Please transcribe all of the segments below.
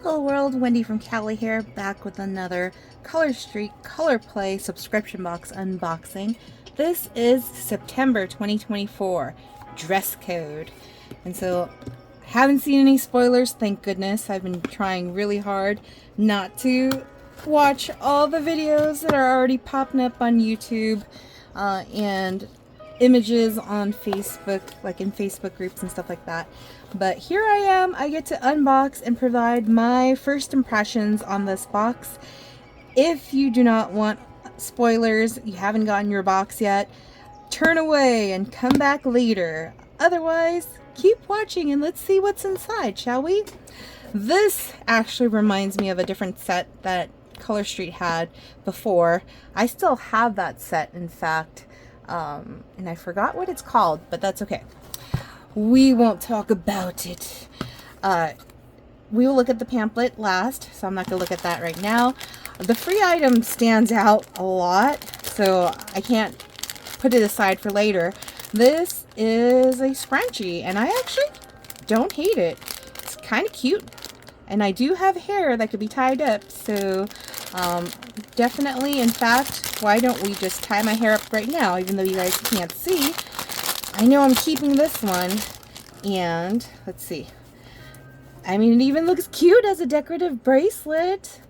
Hello world, Wendy from Cali here, back with another Color Street Color Play subscription box unboxing. This is September 2024 dress code. And so, haven't seen any spoilers, thank goodness. I've been trying really hard not to watch all the videos that are already popping up on YouTube and images on Facebook, like in Facebook groups and stuff like that. But here I am, I get to unbox and provide my first impressions on this box. If you do not want spoilers, you haven't gotten your box yet, turn away and come back later. Otherwise, keep watching and let's see what's inside, shall we? This actually reminds me of a different set that Color Street had before. I still have that set, in fact. And I forgot what it's called, but that's okay. We won't talk about it. We will look at the pamphlet last, so I'm not going to look at that right now. The free item stands out a lot, so I can't put it aside for later. This is a scrunchie, and I actually don't hate it. It's kind of cute, and I do have hair that could be tied up, so definitely, in fact, why don't we just tie my hair up right now, even though you guys can't see. I know I'm keeping this one, and let's see. I mean, it even looks cute as a decorative bracelet.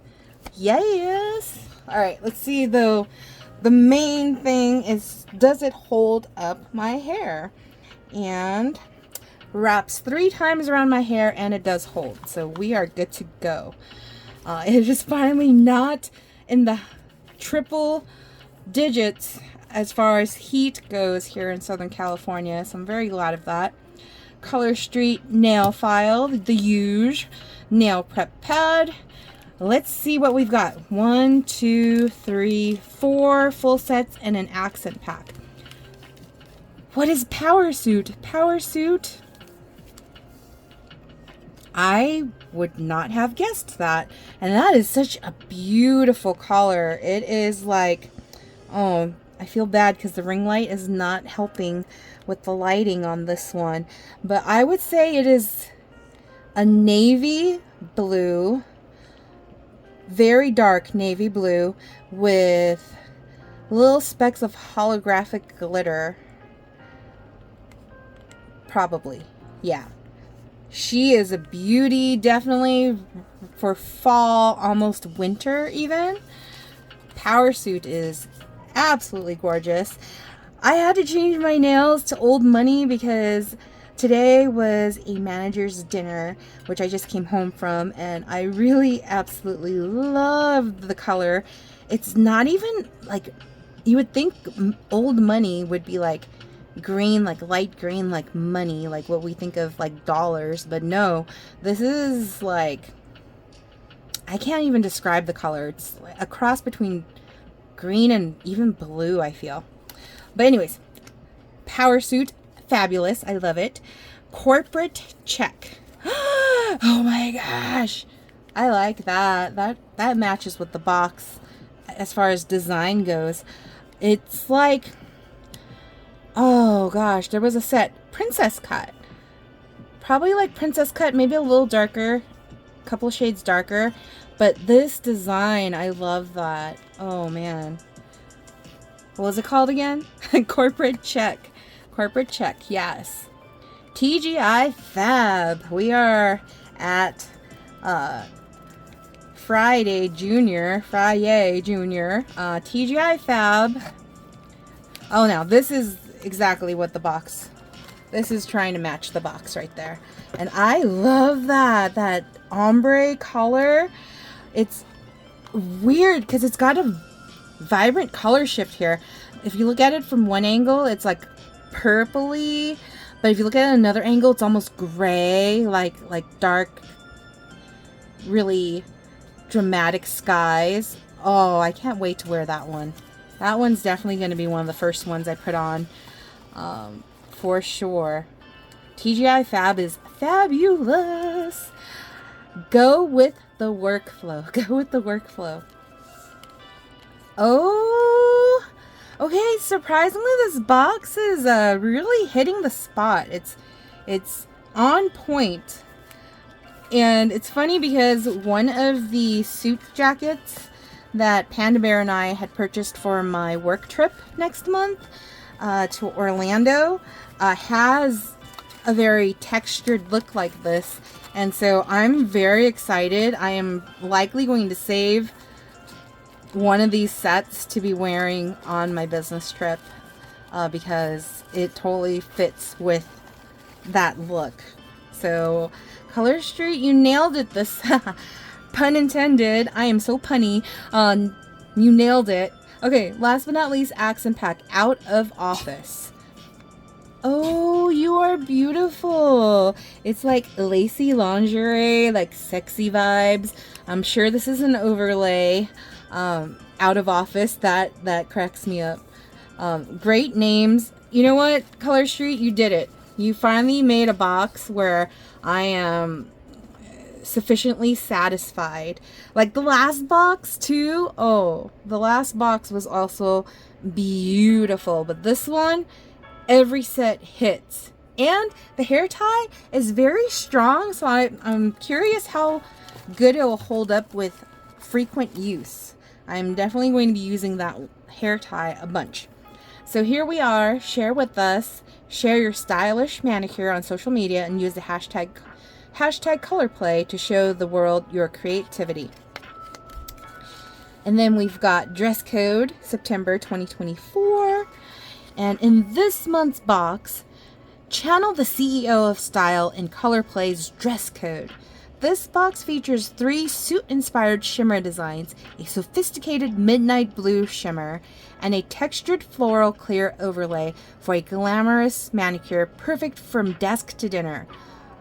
Yes. All right, let's see though. The main thing is, does it hold up my hair? And wraps 3 times around my hair, and it does hold. So we are good to go. It is finally not in the triple digits as far as heat goes here in Southern California, so I'm very glad of that. Color Street nail file, the usual nail prep pad. Let's see what we've got. 1, 2, 3, 4 full sets and an accent pack. What is Power Suit? Power Suit? I would not have guessed that. And that is such a beautiful color. It is like, oh, I feel bad because the ring light is not helping with the lighting on this one. But I would say it is a navy blue, very dark navy blue with little specks of holographic glitter. Probably, yeah. She is a beauty, definitely for fall, almost winter even. Power Suit is absolutely gorgeous. I had to change my nails to Old Money because today was a manager's dinner, which I just came home from, and I really absolutely love the color. It's not even like, you would think Old Money would be like green, like light green, like money, like what we think of like dollars, but no, this is like, I can't even describe the color. It's a cross between green and even blue, I feel. But anyways, Power Suit, fabulous. I love it. Corporate check. Oh my gosh, I like that. That matches with the box as far as design goes. It's like, oh gosh, there was a set, princess cut. Probably like princess cut, maybe a little darker, a couple shades darker. But this design, I love that. Oh man. What was it called again? Corporate check. Corporate check, yes. TGI Fab. We are at Friday Junior. TGI Fab. Oh, now this is exactly what the box. This is trying to match the box right there. And I love that ombre color. It's weird because it's got a vibrant color shift here. If you look at it from one angle, it's like purpley, but if you look at another angle, it's almost gray, like dark, really dramatic skies. Oh, I can't wait to wear that one. That one's definitely going to be one of the first ones I put on, for sure. TGI Fab is fabulous. Go with the workflow. Go with the workflow. Oh, okay. Surprisingly, this box is really hitting the spot. It's on point. And it's funny because one of the suit jackets that Panda Bear and I had purchased for my work trip next month to Orlando has a very textured look like this. And so I'm very excited. I am likely going to save one of these sets to be wearing on my business trip because it totally fits with that look. So Color Street, you nailed it this pun intended. I am so punny. You nailed it. Okay, last but not least, Accent Pack, Out of Office. Oh, you are beautiful. It's like lacy lingerie, like sexy vibes. I'm sure this is an overlay. Out of Office, that cracks me up. Great names. You know what, Color Street, you did it. You finally made a box where I am sufficiently satisfied. Like the last box too. Oh, the last box was also beautiful, but this one, every set hits. And the hair tie is very strong, so I'm curious how good it will hold up with frequent use. I'm definitely going to be using that hair tie a bunch. So here we are. Share with us. Share your stylish manicure on social media and use the hashtag colorplay to show the world your creativity. And then we've got dress code September 2024. And in this month's box, channel the CEO of style in Colorplay's dress code. This box features 3 suit-inspired shimmer designs, a sophisticated midnight blue shimmer, and a textured floral clear overlay for a glamorous manicure perfect from desk to dinner.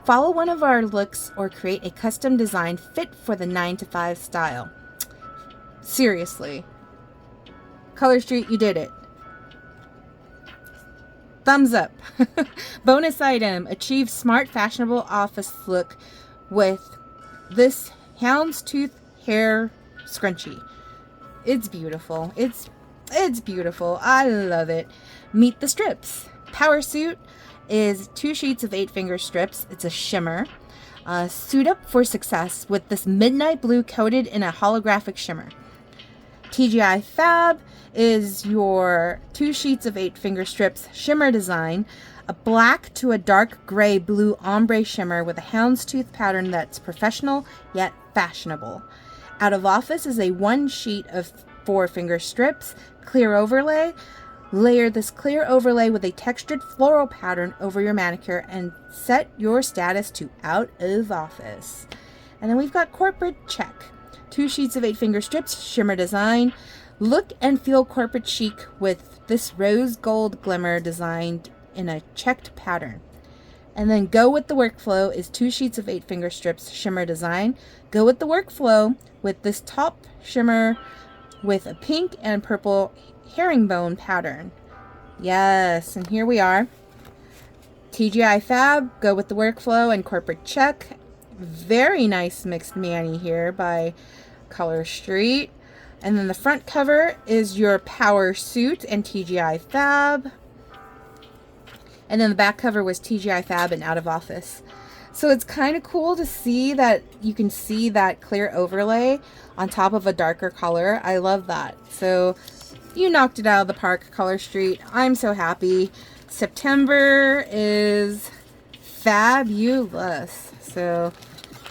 Follow one of our looks or create a custom design fit for the 9-to-5 style. Seriously. Color Street, you did it. Thumbs up. Bonus item, achieve smart fashionable office look with this houndstooth hair scrunchie. It's beautiful. It's beautiful. I love it. Meet the strips. Power Suit is 2 sheets of 8-finger strips. It's a shimmer. Suit up for success with this midnight blue coated in a holographic shimmer. TGI Fab is your 2 sheets of 8-finger strips shimmer design. A black to a dark gray blue ombre shimmer with a houndstooth pattern that's professional yet fashionable. Out of Office is a 1 sheet of 4-finger strips, clear overlay. Layer this clear overlay with a textured floral pattern over your manicure and set your status to Out of Office. And then we've got Corporate Check. 2 sheets of 8-finger strips, shimmer design. Look and feel corporate chic with this rose gold glimmer designed in a checked pattern. And then Go with the Workflow is 2 sheets of 8-finger strips, shimmer design. Go with the Workflow with this top shimmer with a pink and purple herringbone pattern. Yes, and here we are. TGI Fab, Go with the Workflow, and Corporate Check. Very nice mixed mani here by Color Street. And then the front cover is your Power Suit and TGI Fab. And then the back cover was TGI Fab and Out of Office. So it's kind of cool to see that you can see that clear overlay on top of a darker color. I love that. So you knocked it out of the park, Color Street. I'm so happy. September is fabulous. So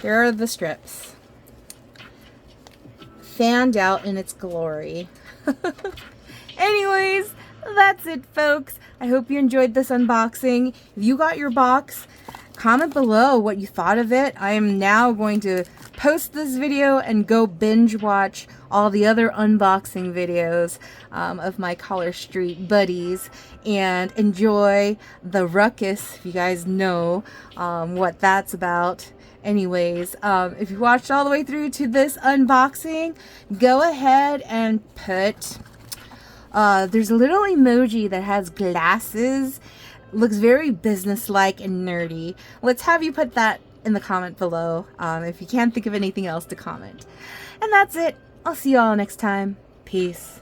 here are the strips. Fanned out in its glory. Anyways, that's it, folks. I hope you enjoyed this unboxing. If you got your box, comment below what you thought of it. I am now going to post this video and go binge watch all the other unboxing videos of my Color Street buddies and enjoy the ruckus, if you guys know what that's about. Anyways, if you watched all the way through to this unboxing, go ahead and put there's a little emoji that has glasses. Looks very businesslike and nerdy. Let's have you put that in the comment below if you can't think of anything else to comment. And that's it. I'll see you all next time. Peace.